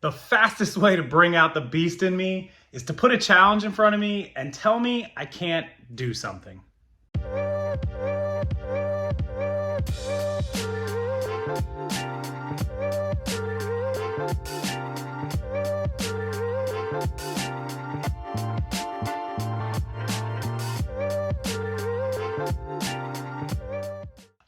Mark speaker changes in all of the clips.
Speaker 1: The fastest way to bring out the beast in me is to put a challenge in front of me and tell me I can't do something.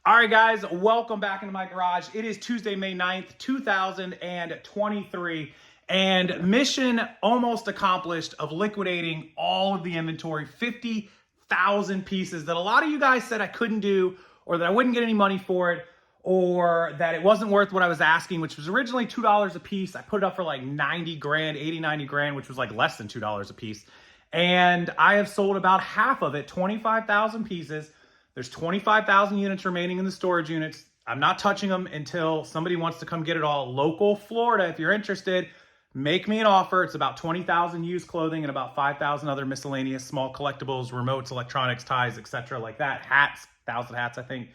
Speaker 1: All right, guys, welcome back into my garage. It is Tuesday, May 9th, 2023, and mission almost accomplished of liquidating all of the inventory, 50,000 pieces that a lot of you guys said I couldn't do, or that I wouldn't get any money for it, or that it wasn't worth what I was asking, which was originally $2 a piece. I put it up for like 90 grand, 80, 90 grand, which was like less than $2 a piece. And I have sold about half of it, 25,000 pieces. There's 25,000 units remaining in the storage units. I'm not touching them until somebody wants to come get it all. Local Florida, if you're interested, make me an offer. It's about 20,000 used clothing and about 5,000 other miscellaneous small collectibles, remotes, electronics, ties, etc. like that. Hats, 1,000 hats, I think.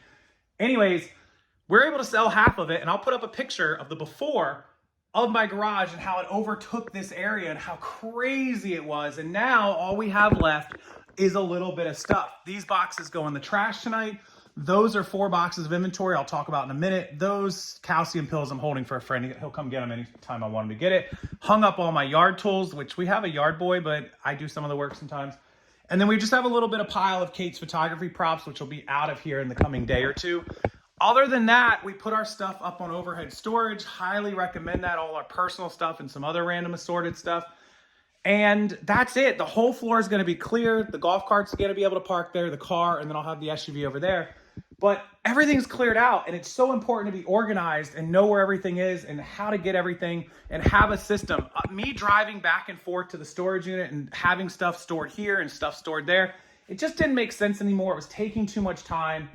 Speaker 1: Anyways, we're able to sell half of it, and I'll put up a picture of the before of my garage and how it overtook this area and how crazy it was. And now all we have left is a little bit of stuff. These boxes go in the trash tonight. Those are 4 boxes of inventory I'll talk about in a minute. Those calcium pills I'm holding for a friend. He'll come get them anytime I want him to get it. Hung up all my yard tools, which we have a yard boy, but I do some of the work sometimes. And then we just have a little bit of pile of Kate's photography props, which will be out of here in the coming day or two. Other than that, we put our stuff up on overhead storage. Highly recommend that, all our personal stuff and some other random assorted stuff. And that's it. The whole floor is going to be clear. The golf cart's going to be able to park there, the car, and then I'll have the SUV over there. But everything's cleared out, and it's so important to be organized and know where everything is and how to get everything and have a system. Me driving back and forth to the storage unit and having stuff stored here and stuff stored there, it just didn't make sense anymore. It was taking too much time,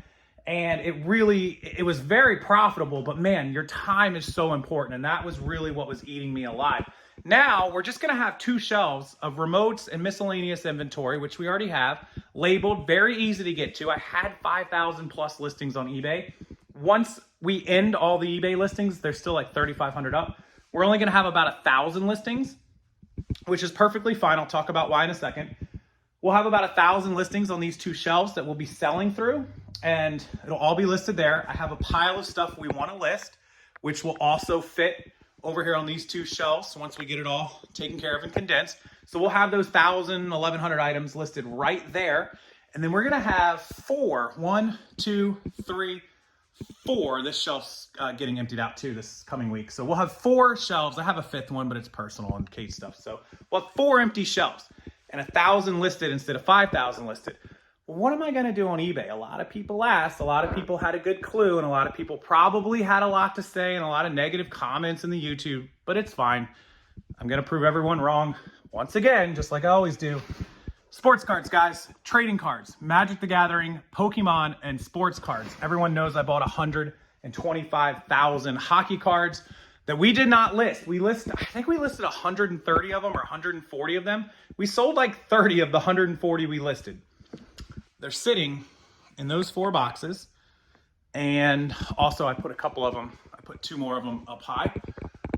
Speaker 1: and it was very profitable, but man, your time is so important, and that was really what was eating me alive. Now, we're just going to have 2 shelves of remotes and miscellaneous inventory, which we already have, labeled, very easy to get to. I had 5,000 plus listings on eBay. Once we end all the eBay listings, there's still like 3,500 up. We're only going to have about 1,000 listings, which is perfectly fine. I'll talk about why in a second. We'll have about 1,000 listings on these 2 shelves that we'll be selling through, and it'll all be listed there. I have a pile of stuff we want to list, which will also fit over here on these 2 shelves once we get it all taken care of and condensed. So we'll have those 1,000, 1,100 items listed right there. And then we're going to have 4, 1, 2, 3, 4. This shelf's getting emptied out too this coming week. So we'll have 4 shelves. I have a 5th one, but it's personal and Kate stuff. So we'll have 4 empty shelves and 1,000 listed instead of 5,000 listed. Well, what am I going to do on eBay? A lot of people asked, a lot of people had a good clue, and a lot of people probably had a lot to say and a lot of negative comments in the YouTube, but it's fine. I'm going to prove everyone wrong once again, just like I always do. Sports cards, guys, trading cards, Magic the Gathering, Pokemon, and sports cards. Everyone knows I bought 125,000 hockey cards that we did not list. I think we listed 130 of them or 140 of them. We sold like 30 of the 140 we listed. They're sitting in those 4 boxes. And also I put a couple of them, I put 2 more of them up high.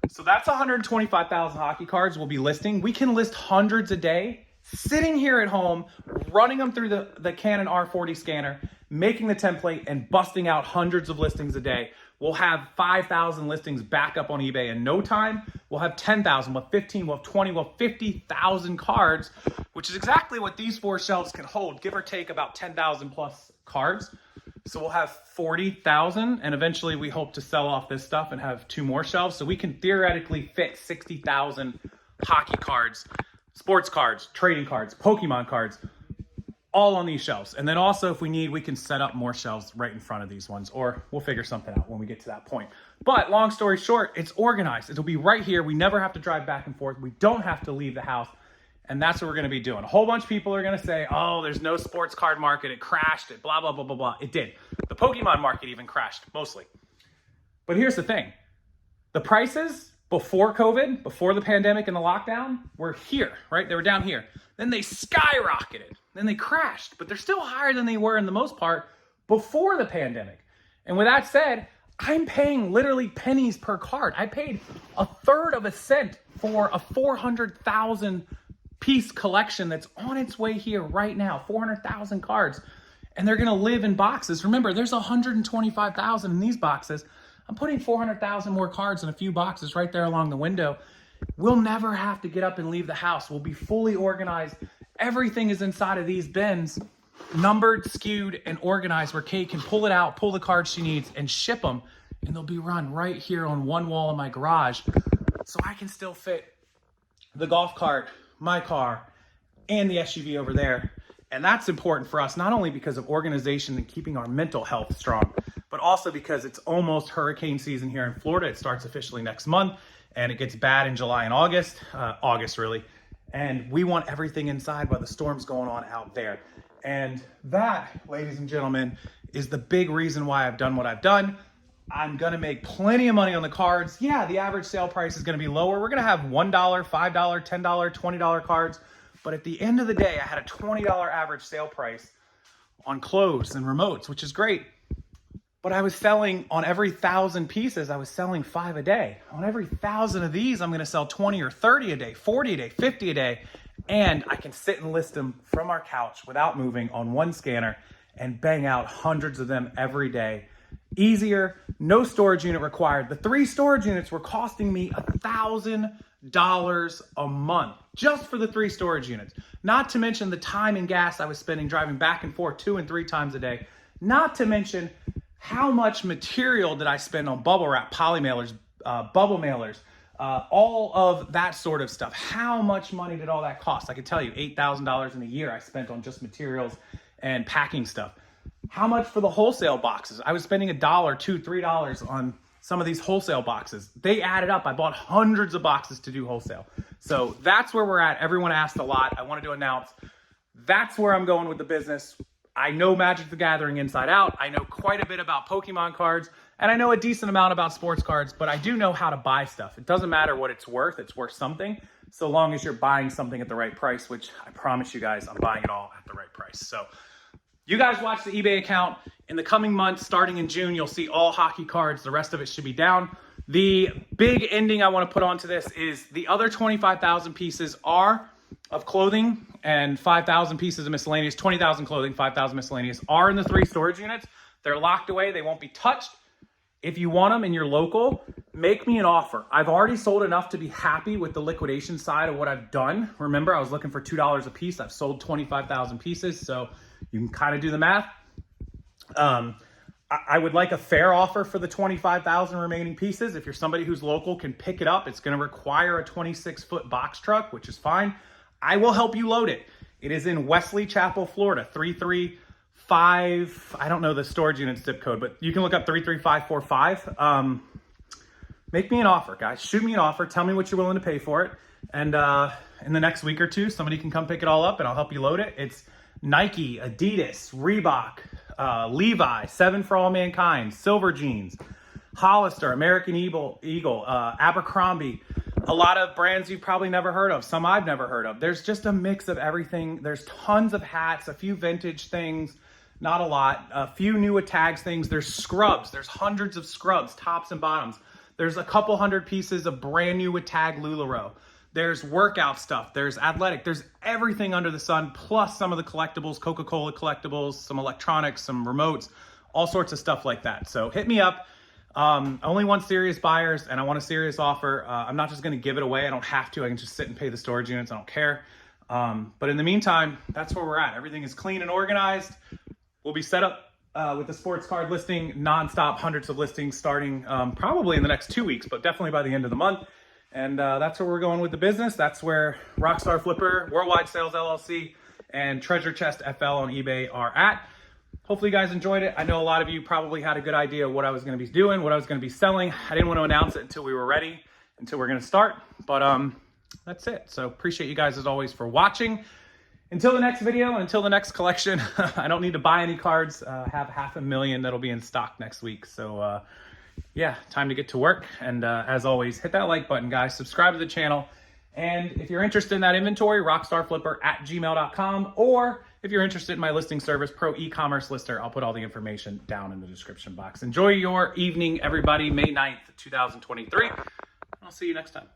Speaker 1: So that's 125,000 hockey cards we'll be listing. We can list hundreds a day, sitting here at home, running them through the Canon R40 scanner, making the template and busting out hundreds of listings a day. We'll have 5,000 listings back up on eBay in no time. We'll have 10,000, we'll have 15, we'll have 20, we'll have 50,000 cards, which is exactly what these 4 shelves can hold, give or take about 10,000 plus cards. So we'll have 40,000, and eventually we hope to sell off this stuff and have 2 more shelves. So we can theoretically fit 60,000 hockey cards, sports cards, trading cards, Pokemon cards, all on these shelves. And then also, if we need, we can set up more shelves right in front of these ones, or we'll figure something out when we get to that point. But long story short, it's organized. It'll be right here. We never have to drive back and forth. We don't have to leave the house. And that's what we're going to be doing. A whole bunch of people are going to say, oh, there's no sports card market. It crashed. It blah, blah, blah, blah, blah. It did. The Pokemon market even crashed, mostly. But here's the thing. The prices before COVID, before the pandemic and the lockdown, were here, right? They were down here. Then they skyrocketed. Then they crashed. But they're still higher than they were in the most part before the pandemic. And with that said, I'm paying literally pennies per card. I paid 1/3 of a cent for a 400,000 piece collection that's on its way here right now, 400,000 cards, and they're gonna live in boxes. Remember, there's 125,000 in these boxes. I'm putting 400,000 more cards in a few boxes right there along the window. We'll never have to get up and leave the house. We'll be fully organized. Everything is inside of these bins, numbered, skewed, and organized, where Kate can pull it out, pull the cards she needs, and ship them, and they'll be run right here on one wall in my garage, so I can still fit the golf cart, my car, and the SUV over there. And that's important for us, not only because of organization and keeping our mental health strong, but also because it's almost hurricane season here in Florida. It starts officially next month, and it gets bad in July and August, really. And we want everything inside while the storm's going on out there. And that, ladies and gentlemen, is the big reason why I've done what I've done. I'm gonna make plenty of money on the cards. Yeah, the average sale price is gonna be lower. We're gonna have $1, $5, $10, $20 cards. But at the end of the day, I had a $20 average sale price on clothes and remotes, which is great. But I was selling on every 1,000 pieces, I was selling 5 a day. On every 1,000 of these, I'm gonna sell 20 or 30 a day, 40 a day, 50 a day. And I can sit and list them from our couch without moving on one scanner and bang out hundreds of them every day. Easier, no storage unit required. The 3 storage units were costing me $1,000 a month just for the 3 storage units. Not to mention the time and gas I was spending driving back and forth 2 and 3 times a day. Not to mention how much material did I spend on bubble wrap, poly mailers, bubble mailers, all of that sort of stuff. How much money did all that cost? I can tell you, $8,000 in a year I spent on just materials and packing stuff. How much for the wholesale boxes? I was spending $1, $2, $3 on some of these wholesale boxes. They added up. I bought hundreds of boxes to do wholesale. So that's where we're at. Everyone asked a lot. I wanted to announce that's where I'm going with the business. I know Magic the Gathering inside out. I know quite a bit about Pokemon cards, and I know a decent amount about sports cards, but I do know how to buy stuff. It doesn't matter what it's worth something, so long as you're buying something at the right price, which I promise you guys, I'm buying it all at the right price. So you guys watch the eBay account. In the coming months, starting in June, you'll see all hockey cards. The rest of it should be down. The big ending I want to put onto this is the other 25,000 pieces are of clothing and 5,000 pieces of miscellaneous, 20,000 clothing, 5,000 miscellaneous are in the 3 storage units. They're locked away. They won't be touched. If you want them and you're local, make me an offer. I've already sold enough to be happy with the liquidation side of what I've done. Remember, I was looking for $2 a piece. I've sold 25,000 pieces, so you can kind of do the math. I would like a fair offer for the 25,000 remaining pieces. If you're somebody who's local, can pick it up. It's going to require a 26-foot box truck, which is fine. I will help you load it. It is in Wesley Chapel, Florida, 335, I don't know the storage unit zip code, but you can look up 33545. Make me an offer, guys. Shoot me an offer. Tell me what you're willing to pay for it. And in the next week or two, somebody can come pick it all up and I'll help you load it. It's Nike, Adidas, Reebok, Levi, 7 for All Mankind, Silver Jeans, Hollister, American Eagle, Abercrombie, a lot of brands you've probably never heard of, some I've never heard of. There's just a mix of everything. There's tons of hats, a few vintage things, not a lot, a few new tags things. There's scrubs. There's hundreds of scrubs, tops and bottoms. There's a couple hundred pieces of brand new with tag LuLaRoe. There's workout stuff. There's athletic. There's everything under the sun, plus some of the collectibles, Coca-Cola collectibles, some electronics, some remotes, all sorts of stuff like that. So hit me up. I only want serious buyers and I want a serious offer. I'm not just going to give it away. I don't have to. I can just sit and pay the storage units. I don't care. But in the meantime, that's where we're at. Everything is clean and organized. We'll be set up with the sports card listing nonstop, hundreds of listings starting probably in the next 2 weeks, but definitely by the end of the month. And that's where we're going with the business. That's where Rockstarflipper, Worldwide Sales LLC, and Treasure Chest FL on eBay are at. Hopefully you guys enjoyed it. I know a lot of you probably had a good idea of what I was going to be doing, what I was going to be selling. I didn't want to announce it until we were ready, until we're going to start. But that's it. So appreciate you guys as always for watching. Until the next video and until the next collection, I don't need to buy any cards. Have 500,000 that'll be in stock next week. So yeah, time to get to work. And as always, hit that like button, guys. Subscribe to the channel. And if you're interested in that inventory, rockstarflipper@gmail.com, or if you're interested in my listing service, Pro E-commerce Lister, I'll put all the information down in the description box. Enjoy your evening, everybody. May 9th, 2023. I'll see you next time.